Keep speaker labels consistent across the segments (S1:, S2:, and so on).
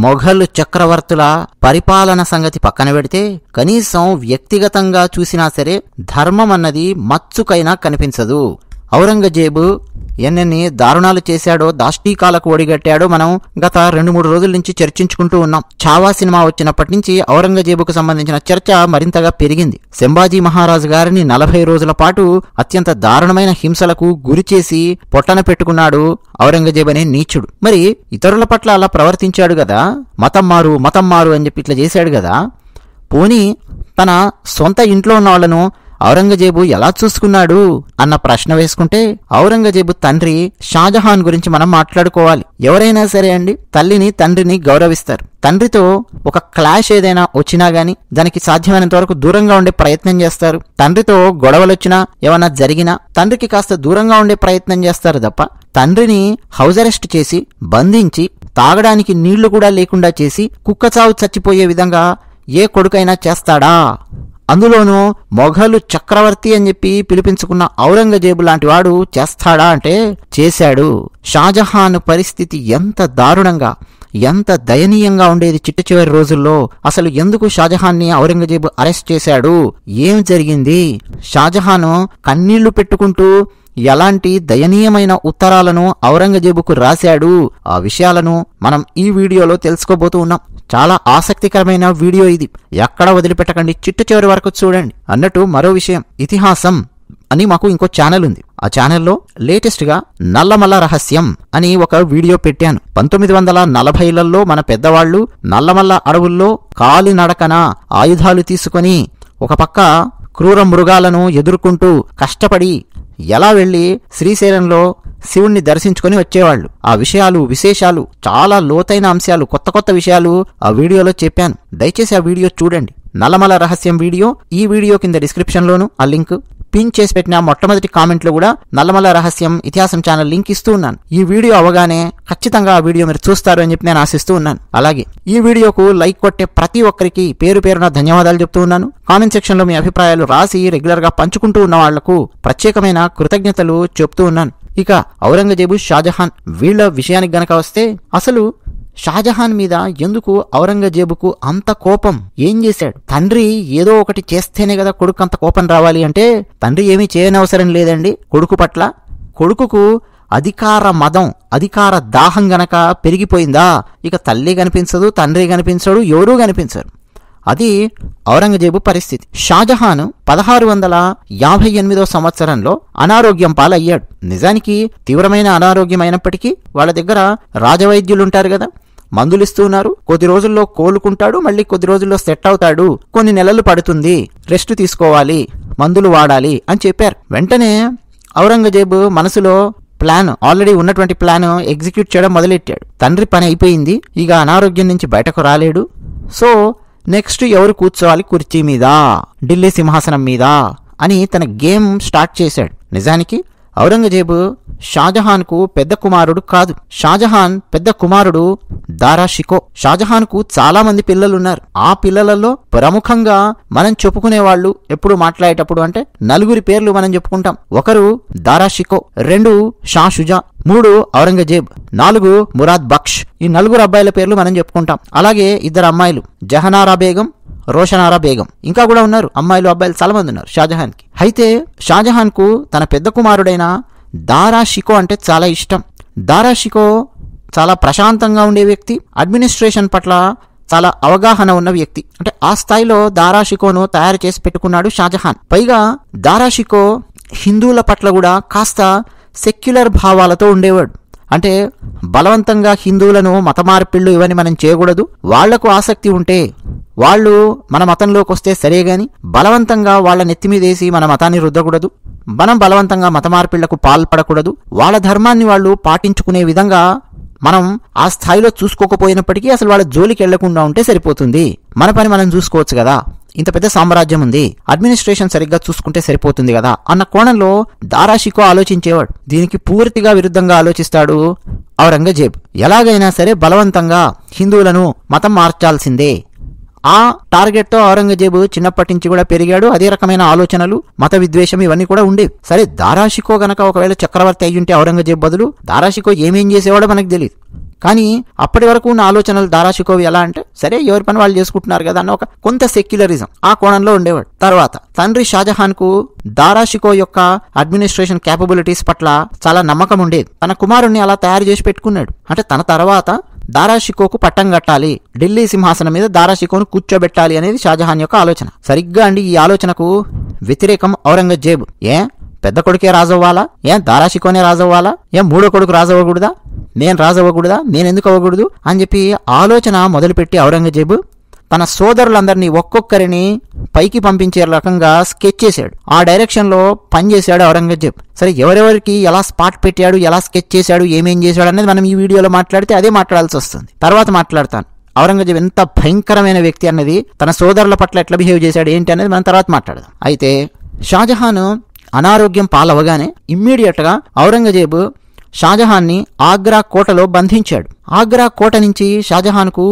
S1: మొఘల్ చక్రవర్తుల పరిపాలన సంగతి పక్కన పెడితే కనీసం వ్యక్తిగతంగా చూసినా సరే ధర్మం అన్నది మచ్చుకైనా కనిపించదు. ఔరంగజేబు ఎన్నెన్ని దారుణాలు చేశాడో, దాష్టీకాలకు ఒడిగట్టాడో మనం గత 2-3 రోజుల నుంచి చర్చించుకుంటూ ఉన్నాం. ఛావా సినిమా వచ్చినప్పటి నుంచి ఔరంగజేబుకు సంబంధించిన చర్చ మరింతగా పెరిగింది. సంభాజీ మహారాజు గారిని 40 రోజుల పాటు అత్యంత దారుణమైన హింసలకు గురిచేసి పొట్టన పెట్టుకున్నాడు ఔరంగజేబు అనే నీచుడు. మరి ఇతరుల పట్ల అలా ప్రవర్తించాడు కదా, మతం మారు అని చెప్పి ఇట్లా చేశాడు కదా, పోనీ తన సొంత ఇంట్లో ఉన్న వాళ్లను ఔరంగజేబు ఎలా చూసుకున్నాడు అన్న ప్రశ్న వేసుకుంటే ఔరంగజేబు తండ్రి షాజహాన్ గురించి మనం మాట్లాడుకోవాలి. ఎవరైనా సరే అండి తల్లిని తండ్రిని గౌరవిస్తారు. తండ్రితో ఒక క్లాష్ ఏదైనా వచ్చినా గాని దానికి సాధ్యమైనంత వరకు దూరంగా ఉండే ప్రయత్నం చేస్తారు. తండ్రితో గొడవలొచ్చినా ఏమన్నా జరిగినా తండ్రికి కాస్త దూరంగా ఉండే ప్రయత్నం చేస్తారు తప్ప తండ్రిని హౌస్ అరెస్ట్ చేసి బంధించి తాగడానికి నీళ్లు కూడా లేకుండా చేసి కుక్కచావు చచ్చిపోయే విధంగా ఏ కొడుకైనా చేస్తాడా? అందులోనూ మొఘలు చక్రవర్తి అని చెప్పి పిలిపించుకున్న ఔరంగజేబు లాంటి వాడు చేస్తాడా అంటే చేశాడు. షాజహాన్ పరిస్థితి ఎంత దారుణంగా, ఎంత దయనీయంగా ఉండేది చిట్ట చివరి రోజుల్లో. అసలు ఎందుకు షాజహాన్ని ఔరంగజేబు అరెస్ట్ చేశాడు? ఏం జరిగింది? షాజహాను కన్నీళ్లు పెట్టుకుంటూ ఎలాంటి దయనీయమైన ఉత్తరాలను ఔరంగజేబుకు రాశాడు? ఆ విషయాలను మనం ఈ వీడియోలో తెలుసుకోబోతూ ఉన్నాం. చాలా ఆసక్తికరమైన వీడియో ఇది, ఎక్కడ వదిలిపెట్టకండి, చిట్ట చివరి వరకు చూడండి. అన్నట్టు మరో విషయం, ఇతిహాసం అని మాకు ఇంకో ఛానల్ ఉంది. ఆ ఛానల్లో లేటెస్ట్ గా నల్లమల్ల రహస్యం అని ఒక వీడియో పెట్టాను. 1940లలో మన పెద్దవాళ్లు నల్లమల్ల అడవుల్లో కాలినడకన ఆయుధాలు తీసుకొని ఒక పక్క క్రూర మృగాలను ఎదుర్కొంటూ కష్టపడి ఎలా వెళ్లి శ్రీశైలంలో శివుణ్ణి దర్శించుకొని వచ్చేవాళ్లు. ఆ విషయాలు, విశేషాలు, చాలా లోతైన అంశాలు, కొత్త కొత్త విషయాలు ఆ వీడియోలో చెప్పాను. దయచేసి ఆ వీడియో చూడండి. నల్లమల్ల రహస్యం వీడియో ఈ వీడియో కింద డిస్క్రిప్షన్ లోను ఆ లింక్, పిన్ చేసి పెట్టిన మొట్టమొదటి కామెంట్ లో కూడా నల్లమల్ల రహస్యం ఇతిహాసం ఛానల్ లింక్ ఇస్తూ ఉన్నాను. ఈ వీడియో అవగానే ఖచ్చితంగా ఆ వీడియో మీరు చూస్తారు అని చెప్పి నేను ఆశిస్తూ ఉన్నాను. అలాగే ఈ వీడియోకు లైక్ కొట్టే ప్రతి ఒక్కరికి పేరు పేరున ధన్యవాదాలు చెప్తూ ఉన్నాను. కామెంట్ సెక్షన్ లో మీ అభిప్రాయాలు రాసి రెగ్యులర్ గా పంచుకుంటూ ఉన్న వాళ్లకు ప్రత్యేకమైన కృతజ్ఞతలు చెప్తూ ఉన్నాను. ఇక ఔరంగజేబు, షాజహాన్ వీళ్ల విషయానికి గనక వస్తే, అసలు షాజహాన్ మీద ఎందుకు ఔరంగజేబుకు అంత కోపం? ఏం చేశాడు? తండ్రి ఏదో ఒకటి చేస్తేనే కదా కొడుకు అంత కోపం రావాలి అంటే తండ్రి ఏమీ చేయనవసరం లేదండి కొడుకు పట్ల. కొడుకుకు అధికార మదం, అధికార దాహం గనక పెరిగిపోయిందా ఇక తల్లి కనిపించదు, తండ్రి కనిపించడు, ఎవరూ కనిపించరు. అది ఔరంగజేబు పరిస్థితి. షాజహాన్ 1658 సంవత్సరంలో అనారోగ్యం పాలయ్యాడు. నిజానికి తీవ్రమైన అనారోగ్యం అయినప్పటికీ వాళ్ళ దగ్గర రాజవైద్యులుంటారు కదా, మందులిస్తూ ఉన్నారు. కొద్ది రోజుల్లో కోలుకుంటాడు, మళ్ళీ కొద్ది రోజుల్లో సెట్ అవుతాడు, కొన్ని నెలలు పడుతుంది, రెస్ట్ తీసుకోవాలి, మందులు వాడాలి అని చెప్పారు. వెంటనే ఔరంగజేబు మనసులో ప్లాన్, ఆల్రెడీ ఉన్నటువంటి ప్లాన్ ఎగ్జిక్యూట్ చేయడం మొదలెట్టాడు. తండ్రి పని అయిపోయింది, ఇక అనారోగ్యం నుంచి బయటకు రాలేడు. సో నెక్స్ట్ ఎవరు కూర్చోవాలి కుర్చీ మీద, ఢిల్లీ సింహాసనం మీద అని తన గేమ్ స్టార్ట్ చేశాడు. నిజానికి ఔరంగజేబు షాజహాన్ కు పెద్ద కుమారుడు కాదు. షాజహాన్ పెద్ద కుమారుడు దారా షికో. షాజహాన్ కు చాలా మంది పిల్లలున్నారు. ఆ పిల్లలలో ప్రముఖంగా మనం చెప్పుకునేవాళ్లు ఎప్పుడు మాట్లాడేటప్పుడు అంటే 4 పేర్లు మనం చెప్పుకుంటాం. 1 దారా షికో, 2 షా షుజా, 3 ఔరంగజేబ్, 4 మురాద్ బక్ష్. ఈ 4 అబ్బాయిల పేర్లు మనం చెప్పుకుంటాం. అలాగే 2 అమ్మాయిలు, జహనారా బేగం, రోషనారా బేగం. ఇంకా కూడా ఉన్నారు అమ్మాయిలు, అబ్బాయిలు చాలా మంది ఉన్నారు షాజహాన్ కి. అయితే షాజహాన్ కు తన పెద్ద కుమారుడైన దారా షికో అంటే చాలా ఇష్టం. దారా షికో చాలా ప్రశాంతంగా ఉండే వ్యక్తి, అడ్మినిస్ట్రేషన్ పట్ల చాలా అవగాహన ఉన్న వ్యక్తి. అంటే ఆ స్థాయిలో దారా షికోను తయారు చేసి పెట్టుకున్నాడు షాజహాన్. పైగా దారా షికో హిందువుల పట్ల కూడా కాస్త సెక్యులర్ భావాలతో ఉండేవాడు. అంటే బలవంతంగా హిందువులను మత మార్పిళ్లు ఇవన్నీ మనం చేయకూడదు, వాళ్లకు ఆసక్తి ఉంటే వాళ్ళు మన మతంలోకి వస్తే సరే గాని బలవంతంగా వాళ్ళ నెత్తిమీదేసి మన మతాన్ని రుద్దకూడదు, మనం బలవంతంగా మత మార్పిళ్లకు పాల్పడకూడదు, వాళ్ళ ధర్మాన్ని వాళ్ళు పాటించుకునే విధంగా మనం ఆ స్థాయిలో చూసుకోకపోయినప్పటికీ అసలు వాళ్ళ జోలికి వెళ్లకుండా ఉంటే సరిపోతుంది, మన పని మనం చూసుకోవచ్చు కదా, ఇంత పెద్ద సామ్రాజ్యం ఉంది, అడ్మినిస్ట్రేషన్ సరిగ్గా చూసుకుంటే సరిపోతుంది కదా అన్న కోణంలో దారా షికో ఆలోచించేవాడు. దీనికి పూర్తిగా విరుద్ధంగా ఆలోచిస్తాడు ఔరంగజేబ్. ఎలాగైనా సరే బలవంతంగా హిందువులను మతం మార్చాల్సిందే ఆ టార్గెట్ తో ఔరంగజేబు చిన్నప్పటి నుంచి కూడా పెరిగాడు. అదే రకమైన ఆలోచనలు, మత విద్వేషం ఇవన్నీ కూడా ఉండేవి. సరే, దారాషికో గనక ఒకవేళ చక్రవర్తి అయ్యుంటే ఔరంగజేబు బదులు, దారాషికో ఏమేం చేసేవాడో మనకు తెలియదు. కానీ అప్పటి వరకు ఉన్న ఆలోచనలు దారాషికోవి ఎలా అంటే, సరే ఎవరి పని వాళ్ళు చేసుకుంటున్నారు కదా అన్న ఒక కొంత సెక్యులరిజం ఆ కోణంలో ఉండేవాడు. తర్వాత తండ్రి షాజహాన్ కు దారాషికో యొక్క అడ్మినిస్ట్రేషన్ క్యాపబిలిటీస్ పట్ల చాలా నమ్మకం ఉండేది. తన కుమారుణ్ణి అలా తయారు చేసి పెట్టుకున్నాడు. అంటే తన తర్వాత దారాషికోకు పట్టం కట్టాలి, ఢిల్లీ సింహాసనం మీద దారాషికోను కూర్చోబెట్టాలి అనేది షాజహాన్ యొక్క ఆలోచన. సరిగ్గా అండి ఈ ఆలోచనకు వ్యతిరేకం ఔరంగజేబు. పెద్ద కొడుకే రాజవ్వాలా? దారాషికోనే రాజవ్వాలా? మూడో కొడుకు రాజవ్వకూడదా? నేను రాజవ్వకూడదా? నేనెందుకు అవ్వకూడదు అని చెప్పి ఆలోచన మొదలుపెట్టి ఔరంగజేబు తన సోదరులందరినీ ఒక్కొక్కరిని పైకి పంపించే రకంగా స్కెచ్ చేశాడు. ఆ డైరెక్షన్ లో పనిచేశాడు ఔరంగజేబు. సరే, ఎవరెవరికి ఎలా స్పాట్ పెట్టాడు, ఎలా స్కెచ్ చేశాడు, ఏమేం చేశాడు అనేది మనం ఈ వీడియోలో మాట్లాడితే అదే మాట్లాడాల్సి వస్తుంది. తర్వాత మాట్లాడతాను ఔరంగజేబు ఎంత భయంకరమైన వ్యక్తి అన్నది, తన సోదరుల పట్ల ఎట్లా బిహేవ్ చేశాడు ఏంటి అనేది మనం తర్వాత మాట్లాడదాం. అయితే షాజహాన్ అనారోగ్యం పాలవగానే ఇమ్మీడియట్ గా ఔరంగజేబు షాజహాన్ని ఆగ్రా కోటలో బంధించాడు. ఆగ్రా కోట నుంచి షాజహాన్ కు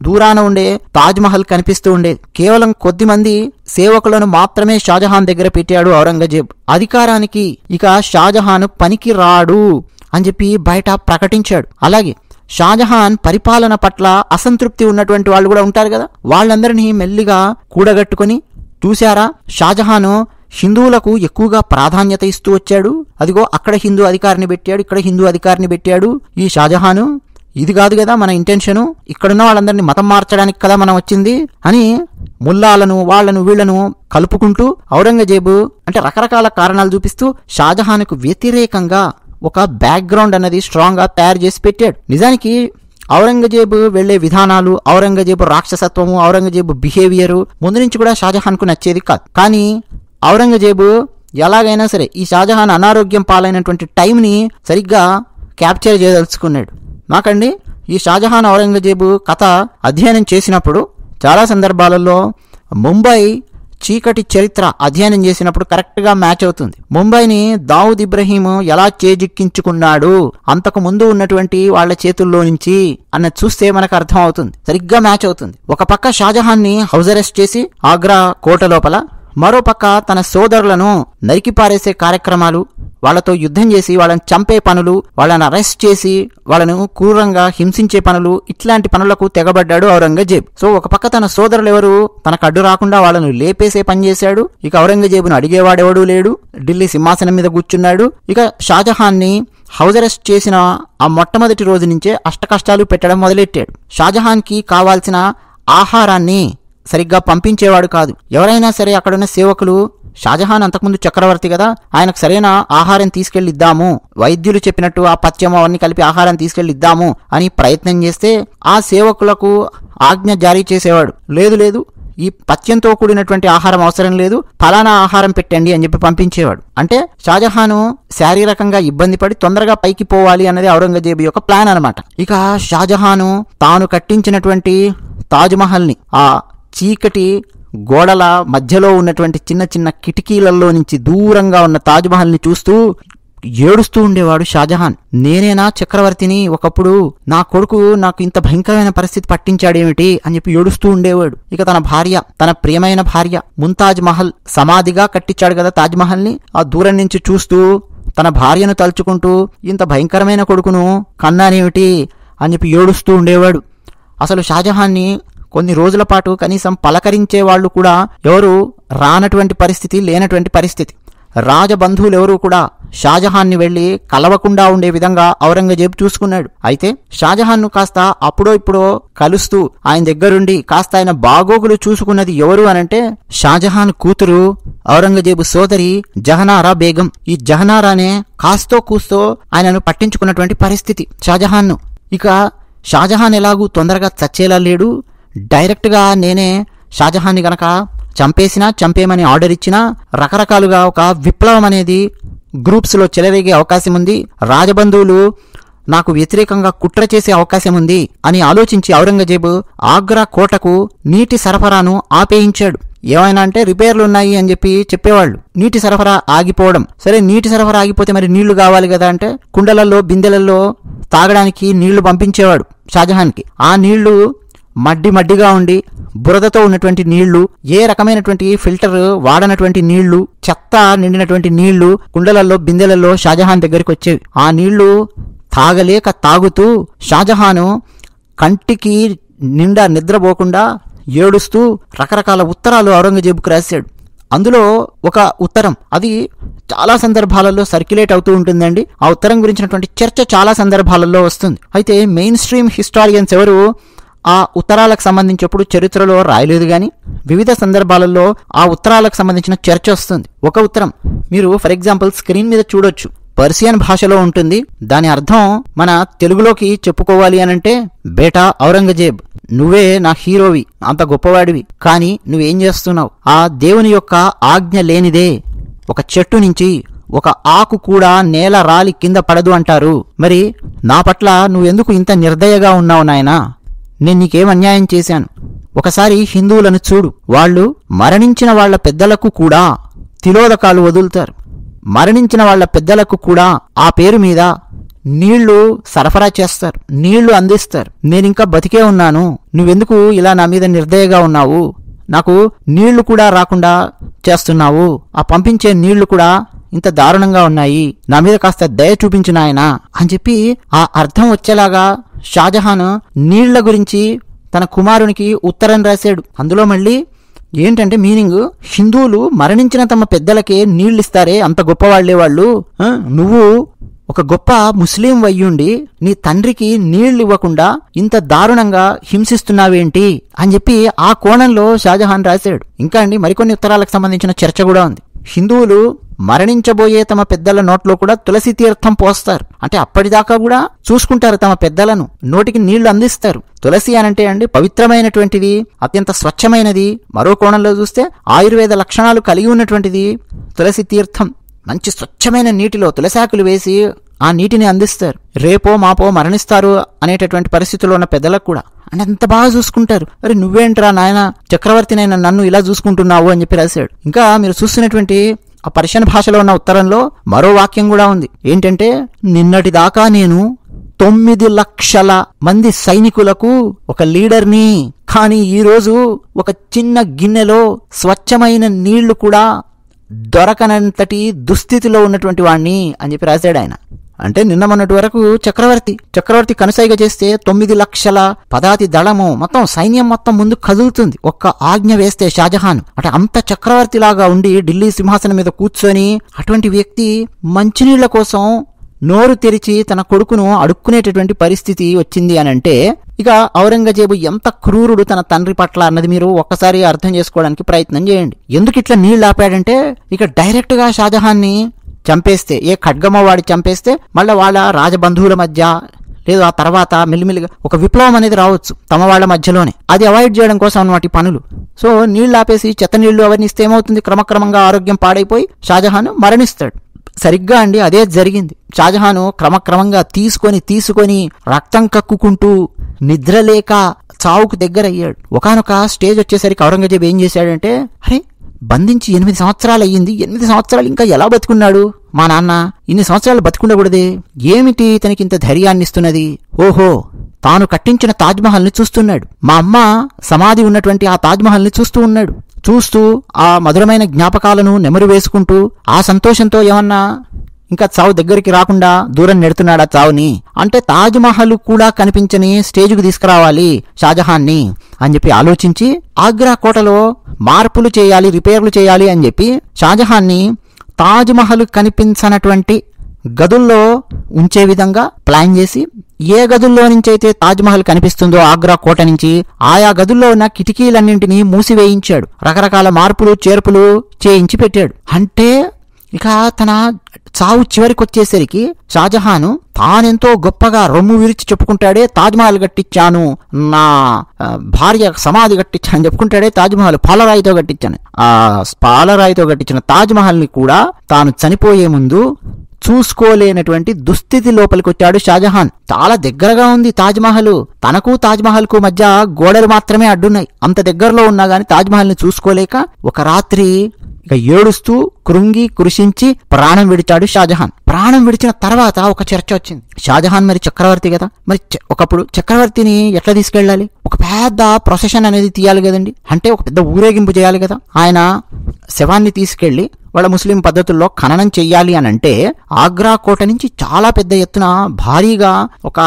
S1: దూరాన ఉండే తాజ్మహల్ కనిపిస్తూ ఉండేది. కేవలం కొద్దిమంది సేవకులను మాత్రమే షాజహాన్ దగ్గర పెట్టాడు ఔరంగజేబు. అధికారానికి ఇక షాజహాన్ పనికి రాడు అని చెప్పి బయట ప్రకటించాడు. అలాగే షాజహాన్ పరిపాలన పట్ల అసంతృప్తి ఉన్నటువంటి వాళ్ళు కూడా ఉంటారు కదా, వాళ్ళందరినీ మెల్లిగా కూడగట్టుకుని, చూశారా షాజహాను హిందువులకు ఎక్కువగా ప్రాధాన్యత ఇస్తూ వచ్చాడు, అదిగో అక్కడ హిందూ అధికారిని పెట్టాడు, ఇక్కడ హిందూ అధికారిని పెట్టాడు ఈ షాజహాను, ఇది కాదు కదా మన ఇంటెన్షను, ఇక్కడున్న వాళ్ళందరినీ మతం మార్చడానికి కదా మనం వచ్చింది అని ముల్లాలను వాళ్ళను వీళ్లను కలుపుకుంటూ ఔరంగజేబు అంటే రకరకాల కారణాలు చూపిస్తూ షాజహాన్కు వ్యతిరేకంగా ఒక బ్యాక్గ్రౌండ్ అనేది స్ట్రాంగ్ గా తయారు చేసి పెట్టాడు. నిజానికి ఔరంగజేబు వెళ్లే విధానాలు, ఔరంగజేబు రాక్షసత్వము, ఔరంగజేబు బిహేవియర్ ముందు నుంచి కూడా షాజహాన్ కు నచ్చేది కాదు. కానీ ఔరంగజేబు ఎలాగైనా సరే ఈ షాజహాన్ అనారోగ్యం పాలైనటువంటి టైంని సరిగ్గా క్యాప్చర్ చేయదలుచుకున్నాడు. నాకండి ఈ షాజహాన్ ఔరంగజేబు కథ అధ్యయనం చేసినప్పుడు చాలా సందర్భాలలో ముంబై చీకటి చరిత్ర అధ్యయనం చేసినప్పుడు కరెక్ట్ గా మ్యాచ్ అవుతుంది. ముంబైని దావుద్ ఇబ్రహీం ఎలా చేజిక్కించుకున్నాడు అంతకు ముందు ఉన్నటువంటి వాళ్ల చేతుల్లో నుంచి అన్నది చూస్తే మనకు అర్థం అవుతుంది, సరిగ్గా మ్యాచ్ అవుతుంది. ఒక పక్క షాజహాన్ ని హౌస్ అరెస్ట్ చేసి ఆగ్రా కోట లోపల, మరోపక్క తన సోదరులను నరికిపారేసే కార్యక్రమాలు, వాళ్లతో యుద్ధం చేసి వాళ్ళని చంపే పనులు, వాళ్ళని అరెస్ట్ చేసి వాళ్ళను క్రూరంగా హింసించే పనులు, ఇట్లాంటి పనులకు తెగబడ్డాడు ఔరంగజేబు. సో ఒక పక్క తన సోదరులు ఎవరు తనకు అడ్డు రాకుండా వాళ్ళను లేపేసే పని చేశాడు. ఇక ఔరంగజేబును అడిగేవాడెవడూ లేడు, ఢిల్లీ సింహాసనం మీద కూర్చున్నాడు. ఇక షాజహాన్ ని హౌస్ అరెస్ట్ చేసిన ఆ మొట్టమొదటి రోజు నుంచే అష్టకష్టాలు పెట్టడం మొదలెట్టాడు. షాజహాన్ కి కావాల్సిన ఆహారాన్ని సరిగ్గా పంపించేవాడు కాదు. ఎవరైనా సరే అక్కడున్న సేవకులు, షాజహాన్ అంతకుముందు చక్రవర్తి కదా, ఆయనకు సరైన ఆహారం తీసుకెళ్లి ఇద్దాము, వైద్యులు చెప్పినట్టు ఆ పథ్యం అవన్నీ కలిపి ఆహారం తీసుకెళ్లి ఇద్దాము అని ప్రయత్నం చేస్తే ఆ సేవకులకు ఆజ్ఞ జారీ చేసేవాడు. లేదు ఈ పథ్యంతో కూడినటువంటి ఆహారం అవసరం లేదు, ఫలానా ఆహారం పెట్టండి అని చెప్పి పంపించేవాడు. అంటే షాజహాను శారీరకంగా ఇబ్బంది పడి తొందరగా పైకి పోవాలి అన్నది ఔరంగజేబు యొక్క ప్లాన్ అనమాట. ఇక షాజహాను తాను కట్టించినటువంటి తాజ్మహల్ ని ఆ చీకటి గోడల మధ్యలో ఉన్నటువంటి చిన్న చిన్న కిటికీలలో నుంచి దూరంగా ఉన్న తాజ్మహల్ ని చూస్తూ ఏడుస్తూ ఉండేవాడు షాజహాన్. నేనేనా చక్రవర్తిని ఒకప్పుడు, నా కొడుకు నాకు ఇంత భయంకరమైన పరిస్థితి పట్టించాడేమిటి అని చెప్పి ఏడుస్తూ ఉండేవాడు. ఇక తన భార్య, తన ప్రియమైన భార్య ముంతాజ్ మహల్ సమాధిగా కట్టించాడు కదా తాజ్మహల్ ని, ఆ దూరం నుంచి చూస్తూ తన భార్యను తలుచుకుంటూ ఇంత భయంకరమైన కొడుకును కన్నానేమిటి అని చెప్పి ఏడుస్తూ ఉండేవాడు. అసలు షాజహాన్ని కొన్ని రోజుల పాటు కనీసం పలకరించే వాళ్ళు కూడా ఎవరు రానటువంటి పరిస్థితి, లేనటువంటి పరిస్థితి. రాజబంధువులు ఎవరూ కూడా షాజహాన్ ని వెళ్లి కలవకుండా ఉండే విధంగా ఔరంగజేబు చూసుకున్నాడు. అయితే షాజహాన్ ను కాస్త అప్పుడో ఇప్పుడో కలుస్తూ ఆయన దగ్గరుండి కాస్త ఆయన బాగోగులు చూసుకున్నది ఎవరు అనంటే షాజహాన్ కూతురు ఔరంగజేబు సోదరి జహనారా బేగం. ఈ జహనారానే కాస్తో కూస్తో ఆయనను పట్టించుకున్నటువంటి పరిస్థితి షాజహాన్ ను. ఇక షాజహాన్ ఎలాగూ తొందరగా చచ్చేలా లేడు, డైరెక్ట్ గా నేనే షాజహాన్ని గనక చంపేమని ఆర్డర్ ఇచ్చినా రకరకాలుగా ఒక విప్లవం అనేది గ్రూప్స్ లో చెలరేగే అవకాశం ఉంది, రాజబంధువులు నాకు వ్యతిరేకంగా కుట్ర చేసే అవకాశం ఉంది అని ఆలోచించి ఔరంగజేబు ఆగ్రా కోటకు నీటి సరఫరాను ఆపేయించాడు. ఏమైనా అంటే రిపేర్లు ఉన్నాయి అని చెప్పి చెప్పేవాళ్ళు, నీటి సరఫరా ఆగిపోవడం. సరే, నీటి సరఫరా ఆగిపోతే మరి నీళ్లు కావాలి కదా అంటే కుండలలో బిందెలలో తాగడానికి నీళ్లు పంపించేవాడు షాజహాన్ కి. ఆ నీళ్లు మడ్డిగా ఉండి బురదతో ఉన్నటువంటి నీళ్లు, ఏ రకమైనటువంటి ఫిల్టర్ వాడనటువంటి నీళ్లు, చెత్త నిండినటువంటి నీళ్లు కుండలలో బిందెలలో షాజహాన్ దగ్గరికి వచ్చేవి. ఆ నీళ్లు తాగలేక తాగుతూ షాజహాను కంటికి నిండా నిద్రపోకుండా ఏడుస్తూ రకరకాల ఉత్తరాలు ఔరంగజేబుకు రాశాడు. అందులో ఒక ఉత్తరం, అది చాలా సందర్భాలలో సర్క్యులేట్ అవుతూ ఉంటుందండి. ఆ ఉత్తరం గురించినటువంటి చర్చ చాలా సందర్భాలలో వస్తుంది. అయితే మెయిన్ స్ట్రీమ్ హిస్టారియన్స్ ఎవరు ఆ ఉత్తరాలకు సంబంధించి ఎప్పుడు చరిత్రలో రాయలేదు, కానీ వివిధ సందర్భాలలో ఆ ఉత్తరాలకు సంబంధించిన చర్చ వస్తుంది. ఒక ఉత్తరం మీరు ఫర్ ఎగ్జాంపుల్ స్క్రీన్ మీద చూడొచ్చు, పర్షియన్ భాషలో ఉంటుంది. దాని అర్థం మన తెలుగులోకి చెప్పుకోవాలి అనంటే, బేటా ఔరంగజేబ్, నువ్వే నా హీరోవి, అంత గొప్పవాడివి, కానీ నువ్వేం చేస్తున్నావు? ఆ దేవుని యొక్క ఆజ్ఞ లేనిదే ఒక చెట్టు నుంచి ఒక ఆకు కూడా నేల రాలి కింద పడదు అంటారు. మరి నా పట్ల నువ్వెందుకు ఇంత నిర్దయగా ఉన్నావు నాయనా? నేను నీకేం అన్యాయం చేశాను? ఒకసారి హిందువులను చూడు, వాళ్ళు మరణించిన వాళ్ల పెద్దలకు కూడా తిలోదకాలు వదులుతారు. మరణించిన వాళ్ల పెద్దలకు కూడా ఆ పేరు మీద నీళ్లు సరఫరా చేస్తారు, నీళ్లు అందిస్తారు. నేనింకా బతికే ఉన్నాను, నువ్వెందుకు ఇలా నా మీద నిర్దయగా ఉన్నావు? నాకు నీళ్లు కూడా రాకుండా చేస్తున్నావు, ఆ పంపించే నీళ్లు కూడా ఇంత దారుణంగా ఉన్నాయి, నా మీద కాస్త దయ చూపించు నాయనా అని చెప్పి ఆ అర్థం వచ్చేలాగా షాజహాన్ నీళ్ల గురించి తన కుమారునికి ఉత్తరం రాశాడు. అందులో మళ్ళీ ఏంటంటే మీనింగ్, హిందువులు మరణించిన తమ పెద్దలకే నీళ్ళిస్తారే, అంత గొప్పవాళ్లే వాళ్ళు, నువ్వు ఒక గొప్ప ముస్లిం అయ్యుండి నీ తండ్రికి నీళ్లు ఇవ్వకుండా ఇంత దారుణంగా హింసిస్తున్నావేంటి అని చెప్పి ఆ కోణంలో షాజహాన్ రాశాడు. ఇంకా అండి మరికొన్ని ఉత్తరాలకు సంబంధించిన చర్చ కూడా ఉంది. హిందువులు మరణించబోయే తమ పెద్దల నోట్లో కూడా తులసి తీర్థం పోస్తారు, అంటే అప్పటిదాకా కూడా చూసుకుంటారు తమ పెద్దలను, నోటికి నీళ్లు అందిస్తారు. తులసి అనంటే అండి పవిత్రమైనటువంటిది, అత్యంత స్వచ్ఛమైనది. మరో కోణంలో చూస్తే ఆయుర్వేద లక్షణాలు కలిగి ఉన్నటువంటిది తులసి తీర్థం. మంచి స్వచ్ఛమైన నీటిలో తులసాకులు వేసి ఆ నీటిని అందిస్తారు. రేపో మాపో మరణిస్తారు అనేటటువంటి పరిస్థితుల్లో ఉన్న పెద్దలకు కూడా అంటే అంత బాగా చూసుకుంటారు. అరే నువ్వేంట్రా నాయన, చక్రవర్తినైనా నన్ను ఇలా చూసుకుంటున్నావు అని చెప్పి రాశాడు. ఇంకా మీరు చూస్తున్నటువంటి ఆ పర్షియన్ భాషలో ఉన్న ఉత్తరంలో మరో వాక్యం కూడా ఉంది. ఏంటంటే, నిన్నటిదాకా నేను 9 లక్షల మంది సైనికులకు ఒక లీడర్ని, కానీ ఈరోజు ఒక చిన్న గిన్నెలో స్వచ్ఛమైన నీళ్లు కూడా దొరకనంతటి దుస్థితిలో ఉన్నటువంటి వాణ్ణి అని చెప్పి రాశాడు ఆయన. అంటే నిన్న మొన్నటి వరకు చక్రవర్తి కనుసైగ చేస్తే 9 లక్షల పదాతి దళము మొత్తం సైన్యం మొత్తం ముందు కదులుతుంది. ఒక్క ఆజ్ఞ వేస్తే షాజహాన్ అంటే అంత చక్రవర్తిలాగా ఉండి ఢిల్లీ సింహాసనం మీద కూర్చొని అటువంటి వ్యక్తి మంచినీళ్ల కోసం నోరు తెరిచి తన కొడుకును అడుక్కునేటటువంటి పరిస్థితి వచ్చింది అని అంటే, ఇక ఔరంగజేబు ఎంత క్రూరుడు తన తండ్రి పట్ల అన్నది మీరు ఒక్కసారి అర్థం చేసుకోవడానికి ప్రయత్నం చేయండి. ఎందుకు ఇట్లా నీళ్లు ఆపాడంటే, ఇక డైరెక్ట్ గా షాజహాన్ని చంపేస్తే, ఏ ఖడ్గమో వాడి చంపేస్తే మళ్ళీ వాళ్ళ రాజబంధువుల మధ్య లేదు ఆ తర్వాత మెల్లిమెల్లిగా ఒక విప్లవం అనేది రావచ్చు తమ వాళ్ళ మధ్యలోనే. అది అవాయిడ్ చేయడం కోసం అన్నమాట ఈ పనులు. సో నీళ్లు ఆపేసి చెత్త నీళ్లు అవన్నీ ఇస్తే ఏమవుతుంది, క్రమక్రమంగా ఆరోగ్యం పాడైపోయి షాజహాన్ మరణిస్తాడు. సరిగ్గా అండి అదే జరిగింది. షాజహాను క్రమక్రమంగా తీసుకొని రక్తం కక్కుకుంటూ నిద్రలేక చావుకు దగ్గరయ్యాడు. ఒకానొక స్టేజ్ వచ్చేసరికి ఔరంగజేబు ఏం చేశాడంటే, అరే బంధించి 8 సంవత్సరాలు అయ్యింది, 8 సంవత్సరాలు ఇంకా ఎలా బతుకున్నాడు మా నాన్న, ఇన్ని సంవత్సరాలు బతుకుండకూడదే, ఏమిటి తనకి ఇంత ధైర్యాన్ని ఇస్తున్నది? ఓహో, తాను కట్టించిన తాజ్మహల్ ని చూస్తున్నాడు, మా అమ్మ సమాధి ఉన్నటువంటి ఆ తాజ్మహల్ ని చూస్తూ ఉన్నాడు. చూస్తూ ఆ మధురమైన జ్ఞాపకాలను నెమరు వేసుకుంటూ ఆ సంతోషంతో ఏమన్నా ఇంకా చావు దగ్గరికి రాకుండా దూరం నెడుతున్నాడా చావుని? అంటే తాజ్మహల్ కూడా కనిపించని స్టేజ్కు తీసుకురావాలి షాజహాన్ని అని చెప్పి ఆలోచించి ఆగ్రా కోటలో మార్పులు చేయాలి, రిపేర్లు చేయాలి అని చెప్పి షాజహాన్ని తాజ్మహల్ కనిపించనటువంటి గదుల్లో ఉంచే విధంగా ప్లాన్ చేసి, ఏ గదుల్లో నుంచి అయితే తాజ్మహల్ కనిపిస్తుందో ఆగ్రా కోట నుంచి ఆయా గదుల్లో ఉన్న కిటికీలన్నింటినీ మూసివేయించాడు. రకరకాల మార్పులు చేర్పులు చేయించి పెట్టాడు. అంటే ఇక తన చావు చివరికి వచ్చేసరికి షాజహాను తానెంతో గొప్పగా రొమ్ము విరిచి చెప్పుకుంటాడే, తాజ్మహల్ కట్టించాను, నా భార్య సమాధి కట్టించాను చెప్పుకుంటాడే, తాజ్మహల్ పాలరాయితో కట్టించాను. ఆ పాలరాయితో కట్టించిన తాజ్మహల్ ని కూడా తాను చనిపోయే ముందు చూసుకోలేనటువంటి దుస్థితి లోపలికి వచ్చాడు షాజహాన్. చాలా దగ్గరగా ఉంది తాజ్మహల్, తనకు తాజ్మహల్ కు మధ్య గోడలు మాత్రమే అడ్డున్నాయి. అంత దగ్గరలో ఉన్నా గాని తాజ్మహల్ ని చూసుకోలేక ఒక రాత్రి ఇక ఏడుస్తూ కృంగి కృషించి ప్రాణం విడిచాడు షాజహాన్. ప్రాణం విడిచిన తర్వాత ఒక చర్చ వచ్చింది. షాజహాన్ మరి చక్రవర్తి కదా, మరి ఒకప్పుడు చక్రవర్తిని ఎట్లా తీసుకెళ్ళాలి? ఒక పెద్ద ప్రొసెషన్ అనేది తీయాలి కదండి, అంటే ఒక పెద్ద ఊరేగింపు చేయాలి కదా. ఆయన శవాన్ని తీసుకెళ్లి వాళ్ళ ముస్లిం పద్ధతుల్లో ఖననం చెయ్యాలి అని అంటే ఆగ్రా కోట నుంచి చాలా పెద్ద ఎత్తున భారీగా ఒక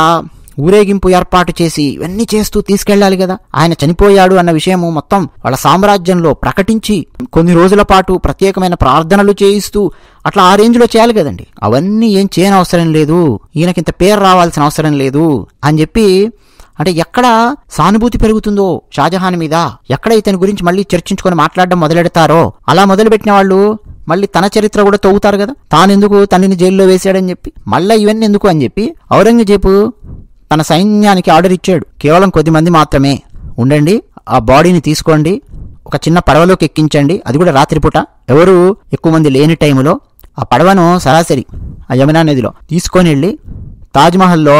S1: ఊరేగింపు ఏర్పాటు చేసి ఇవన్నీ చేస్తూ తీసుకెళ్లాలి కదా. ఆయన చనిపోయాడు అన్న విషయము మొత్తం వాళ్ళ సామ్రాజ్యంలో ప్రకటించి కొన్ని రోజుల పాటు ప్రత్యేకమైన ప్రార్థనలు చేయిస్తూ అట్లా ఆ రేంజ్లో చేయాలి కదండి. అవన్నీ ఏం చేయని అవసరం లేదు, ఈయనకింత పేరు రావాల్సిన అవసరం లేదు అని చెప్పి, అంటే ఎక్కడ సానుభూతి పెరుగుతుందో షాజహాన్ మీద, ఎక్కడ ఇతని గురించి మళ్ళీ చర్చించుకొని మాట్లాడడం మొదలెడతారో అలా మొదలుపెట్టిన వాళ్ళు మళ్ళీ తన చరిత్ర కూడా తవ్వుతారు కదా. తానెందుకు తనని జైల్లో వేశాడని చెప్పి, మళ్ళీ ఇవన్నీ ఎందుకు అని చెప్పి ఔరంగజేబు తన సైన్యానికి ఆర్డర్ ఇచ్చాడు. కేవలం కొద్దిమంది మాత్రమే ఉండండి, ఆ బాడీని తీసుకోండి, ఒక చిన్న పడవలోకి ఎక్కించండి, అది కూడా రాత్రిపూట, ఎవరు ఎక్కువ మంది లేని టైంలో ఆ పడవను సరాసరి ఆ యమునా నదిలో తీసుకొని వెళ్ళి తాజ్మహల్లో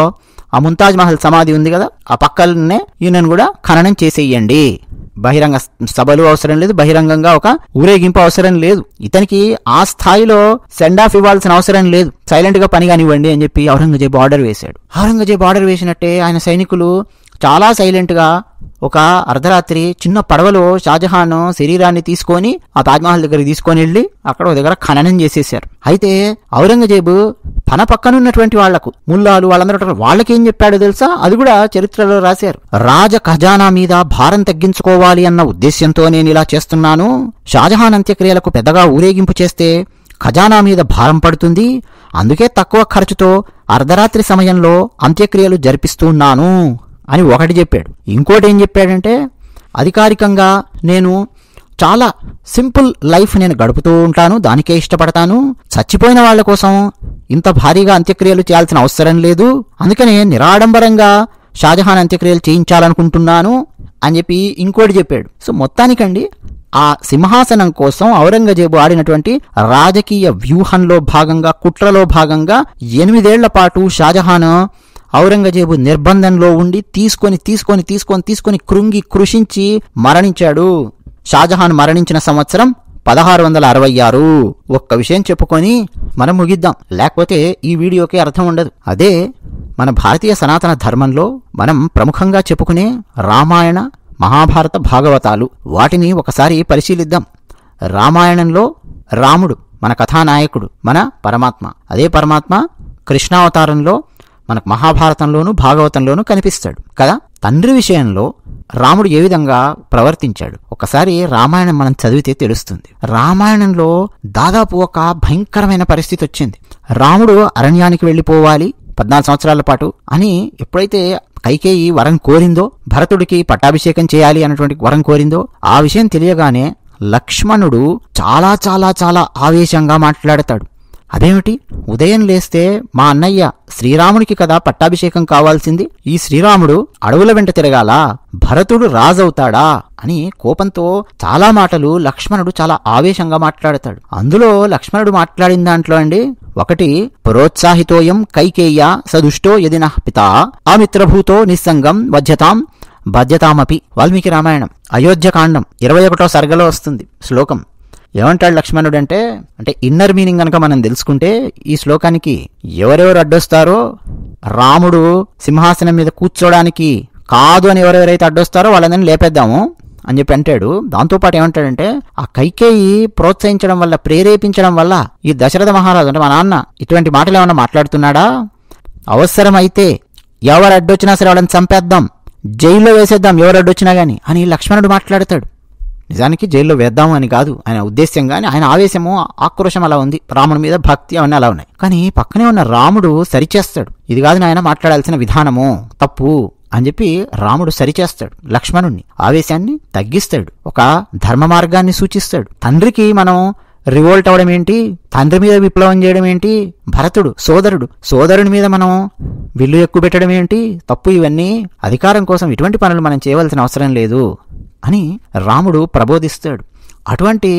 S1: ఆ ముంతాజ్ మహల్ సమాధి ఉంది కదా, ఆ పక్కనే ఈయనను కూడా ఖననం చేసేయండి. బహిరంగ సభలు అవసరం లేదు, బహిరంగంగా ఒక ఊరేగింపు అవసరం లేదు, ఇతనికి ఆ స్థాయిలో సెండ్ ఆఫ్ ఇవ్వాల్సిన అవసరం లేదు, సైలెంట్ గా పని కానివ్వండి అని చెప్పి ఔరంగజేబు ఆర్డర్ వేశాడు. ఔరంగజేబు ఆర్డర్ వేసినట్టే ఆయన సైనికులు చాలా సైలెంట్ గా ఒక అర్ధరాత్రి చిన్న పడవలో షాజహాన్ శరీరాన్ని తీసుకొని ఆ తాజ్మహల్ దగ్గరికి తీసుకొని వెళ్ళి అక్కడ ఒక దగ్గర ఖననం చేసేశారు. అయితే ఔరంగజేబు తన పక్కనున్నటువంటి వాళ్లకు ముల్లాలు వాళ్ళందరూ వాళ్ళకేం చెప్పాడో తెలుసా? అది కూడా చరిత్రలో రాశారు. రాజ ఖజానా మీద భారం తగ్గించుకోవాలి అన్న ఉద్దేశ్యంతో నేను ఇలా చేస్తున్నాను. షాజహాన్ అంత్యక్రియలకు పెద్దగా ఊరేగింపు చేస్తే ఖజానా మీద భారం పడుతుంది, అందుకే తక్కువ ఖర్చుతో అర్ధరాత్రి సమయంలో అంత్యక్రియలు జరిపిస్తున్నాను అని ఒకటి చెప్పాడు. ఇంకోటి ఏం చెప్పాడంటే, అధికారికంగా నేను చాలా సింపుల్ లైఫ్ నేను గడుపుతూ ఉంటాను, దానికే ఇష్టపడతాను, చచ్చిపోయిన వాళ్ల కోసం ఇంత భారీగా అంత్యక్రియలు చేయాల్సిన అవసరం లేదు, అందుకనే నిరాడంబరంగా షాజహాన్ అంత్యక్రియలు చేయించాలనుకుంటున్నాను అని చెప్పి ఇంకోటి చెప్పాడు. సో మొత్తానికండి ఆ సింహాసనం కోసం ఔరంగజేబు ఆడినటువంటి రాజకీయ వ్యూహంలో భాగంగా, కుట్రలో భాగంగా 8 ఏళ్ల పాటు షాజహాన్ ఔరంగజేబు నిర్బంధంలో ఉండి తీసుకొని కృంగి కృషించి మరణించాడు. షాజహాన్ మరణించిన సంవత్సరం 1666. ఒక్క విషయం చెప్పుకొని మనం ముగిద్దాం, లేకపోతే ఈ వీడియోకి అర్థం ఉండదు. అదే మన భారతీయ సనాతన ధర్మంలో మనం ప్రముఖంగా చెప్పుకునే రామాయణ, మహాభారత, భాగవతాలు, వాటిని ఒకసారి పరిశీలిద్దాం. రామాయణంలో రాముడు మన కథానాయకుడు, మన పరమాత్మ. అదే పరమాత్మ కృష్ణావతారంలో మనకు మహాభారతంలోనూ భాగవతంలోనూ కనిపిస్తాడు కదా. తండ్రి విషయంలో రాముడు ఏ విధంగా ప్రవర్తించాడు ఒకసారి రామాయణం మనం చదివితే తెలుస్తుంది. రామాయణంలో దాదాపు ఒక భయంకరమైన పరిస్థితి వచ్చింది. రాముడు అరణ్యానికి వెళ్ళిపోవాలి 14 సంవత్సరాల పాటు అని ఎప్పుడైతే కైకేయి వరం కోరిందో, భరతుడికి పట్టాభిషేకం చేయాలి అన్నటువంటి వరం కోరిందో, ఆ విషయం తెలియగానే లక్ష్మణుడు చాలా చాలా చాలా ఆవేశంగా మాట్లాడతాడు. అదేమిటి, ఉదయం లేస్తే మా అన్నయ్య శ్రీరామునికి కదా పట్టాభిషేకం కావాల్సింది, ఈ శ్రీరాముడు అడవుల వెంట తిరగాల, భరతుడు రాజవుతాడా అని కోపంతో చాలా మాటలు లక్ష్మణుడు చాలా ఆవేశంగా మాట్లాడతాడు. అందులో లక్ష్మణుడు మాట్లాడిన దాంట్లో అండి ఒకటి, ప్రోత్సాహితోయం కైకేయ సదుష్టో యది నః పితా అమిత్రభూతో నిస్సంగం బాధ్యతామపి. వాల్మీకి రామాయణం అయోధ్యకాండం 21వ సర్గలో వస్తుంది శ్లోకం. ఏమంటాడు లక్ష్మణుడు అంటే ఇన్నర్ మీనింగ్ కనుక మనం తెలుసుకుంటే ఈ శ్లోకానికి ఎవరెవరు అడ్డొస్తారో, రాముడు సింహాసనం మీద కూర్చోడానికి కాదు అని ఎవరెవరైతే అడ్డొస్తారో వాళ్ళందరినీ లేపేద్దాము అని చెప్పి అంటాడు. దాంతోపాటు ఏమంటాడంటే, ఆ కైకేయి ప్రోత్సహించడం వల్ల, ప్రేరేపించడం వల్ల ఈ దశరథ మహారాజు అంటే మా నాన్న ఇటువంటి మాటలు ఏమన్నా మాట్లాడుతున్నాడా? అవసరమైతే ఎవరు అడ్డొచ్చినా సరే వాళ్ళని చంపేద్దాం, జైల్లో వేసేద్దాం ఎవరు అడ్డొచ్చినా గాని అని లక్ష్మణుడు మాట్లాడతాడు. నిజానికి జైల్లో వేద్దాము అని కాదు ఆయన ఉద్దేశ్యం, కానీ ఆయన ఆవేశము, ఆక్రోశం అలా ఉంది, రాముడి మీద భక్తి అవన్నీ అలా ఉన్నాయి. కానీ పక్కనే ఉన్న రాముడు సరిచేస్తాడు. ఇది కాదు నాయన మాట్లాడాల్సిన విధానము, తప్పు అని చెప్పి రాముడు సరిచేస్తాడు. లక్ష్మణుణ్ణి ఆవేశాన్ని తగ్గిస్తాడు, ఒక ధర్మ మార్గాన్ని సూచిస్తాడు. తండ్రికి మనం రివోల్ట్ అవడం ఏంటి, తండ్రి మీద విప్లవం చేయడం ఏంటి, భరతుడు సోదరుడి మీద మనం విల్లు ఎక్కువ పెట్టడం ఏంటి, తప్పు. ఇవన్నీ అధికారం కోసం ఇటువంటి పనులు మనం చేయవలసిన అవసరం లేదు అని రాముడు ప్రబోధిస్తాడు. అటువంటి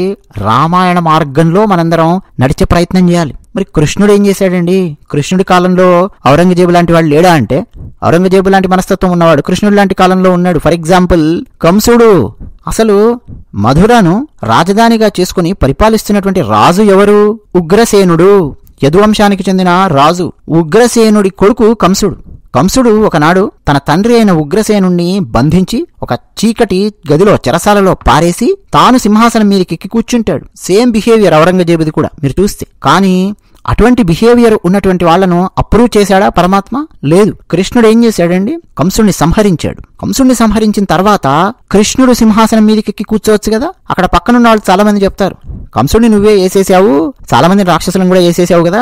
S1: రామాయణ మార్గంలో మనందరం నడిచే ప్రయత్నం చేయాలి. మరి కృష్ణుడు ఏం చేశాడండి? కృష్ణుడి కాలంలో ఔరంగజేబు లాంటి వాళ్ళు లేడా అంటే ఔరంగజేబు లాంటి మనస్తత్వం ఉన్నవాడు కృష్ణుడు లాంటి కాలంలో ఉన్నాడు. ఫర్ ఎగ్జాంపుల్ కంసుడు. అసలు మధురను రాజధానిగా చేసుకుని పరిపాలిస్తున్నటువంటి రాజు ఎవరు? ఉగ్రసేనుడు. యదువంశానికి చెందిన రాజు ఉగ్రసేనుడి కొడుకు కంసుడు. కంసుడు ఒకనాడు తన తండ్రి అయిన ఉగ్రసేనుణ్ణి బంధించి ఒక చీకటి గదిలో చెరసాలలో పారేసి తాను సింహాసనం మీదకి కూర్చుంటాడు. సేమ్ బిహేవియర్ ఔరంగజేబుది కూడా మీరు చూస్తే. కానీ అటువంటి బిహేవియర్ ఉన్నటువంటి వాళ్లను అప్రూవ్ చేశాడా పరమాత్మ? లేదు. కృష్ణుడు ఏం చేశాడండి? కంసుడిని సంహరించాడు. కంసుడిని సంహరించిన తర్వాత కృష్ణుడు సింహాసనం మీదకి కూర్చోవచ్చు కదా. అక్కడ పక్కనున్న వాళ్ళు చాలా మంది చెప్తారు, కంసుడిని నువ్వే వేసేసావు, చాలా మంది రాక్షసులను కూడా వేసేసావు కదా,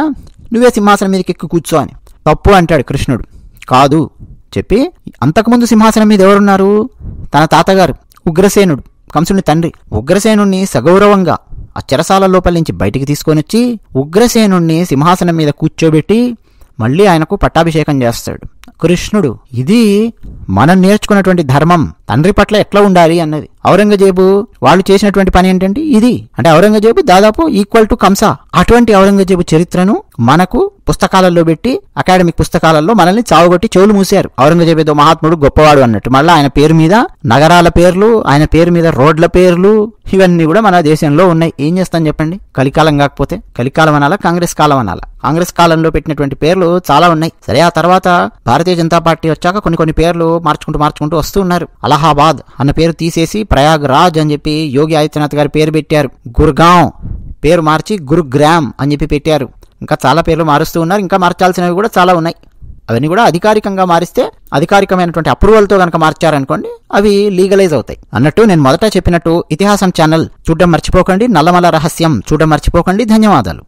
S1: నువ్వే సింహాసనం మీదకి కూర్చో అని. తప్పు అంటాడు కృష్ణుడు. కాదు చెప్పి, అంతకుముందు సింహాసనం మీద ఎవరున్నారు? తన తాతగారు ఉగ్రసేనుడు, కంసుని తండ్రి. ఉగ్రసేనుణ్ణి సగౌరవంగా ఆ చెరసాల లోపల నుంచి బయటికి తీసుకొని వచ్చి ఉగ్రసేనుణ్ణి సింహాసనం మీద కూర్చోబెట్టి మళ్ళీ ఆయనకు పట్టాభిషేకం చేస్తాడు కృష్ణుడు. ఇది మనం నేర్చుకున్నటువంటి ధర్మం, తండ్రి పట్ల ఎట్లా ఉండాలి అన్నది. ఔరంగజేబు వాళ్ళు చేసినటువంటి పని ఏంటంటే ఇది. అంటే ఔరంగజేబు దాదాపు ఈక్వల్ టు కంస. అటువంటి ఔరంగజేబు చరిత్రను మనకు పుస్తకాలలో పెట్టి అకాడమిక్ పుస్తకాలలో మనల్ని చావుగొట్టి చెవులు మూసారు. ఔరంగజేబు ఏదో మహాత్ముడు గొప్పవాడు అన్నట్టు. మళ్ళీ ఆయన పేరు మీద నగరాల పేర్లు, ఆయన పేరు మీద రోడ్ల పేర్లు, ఇవన్నీ కూడా మన దేశంలో ఉన్నాయి. ఏం చేస్తాం చెప్పండి? కలికాలం కాకపోతే కలికాలం అనాలా, కాంగ్రెస్ కాలం అనాలా? కాంగ్రెస్ కాలంలో పెట్టినటువంటి పేర్లు చాలా ఉన్నాయి. సరే, ఆ తర్వాత భారతీయ జనతా పార్టీ వచ్చాక కొన్ని పేర్లు మార్చుకుంటూ వస్తూ ఉన్నారు. అలహాబాద్ అన్న పేరు తీసేసి ప్రయాగ్ రాజ్ అని చెప్పి యోగి ఆదిత్యనాథ్ గారి పేరు పెట్టారు. గుర్గాం పేరు మార్చి గురుగ్రామ్ అని చెప్పి పెట్టారు. ఇంకా చాలా పేర్లు మారుస్తూ ఉన్నారు. ఇంకా మార్చాల్సినవి కూడా చాలా ఉన్నాయి. అవన్నీ కూడా అధికారికంగా మారిస్తే, అధికారికమైనటువంటి అప్రూవల్తో కనుక మార్చారనుకోండి, అవి లీగలైజ్ అవుతాయి అన్నట్టు. నేను మొదట చెప్పినట్టు ఇతిహాసం ఛానల్ చూడడం మర్చిపోకండి. నల్లమల రహస్యం చూడడం మర్చిపోకండి. ధన్యవాదాలు.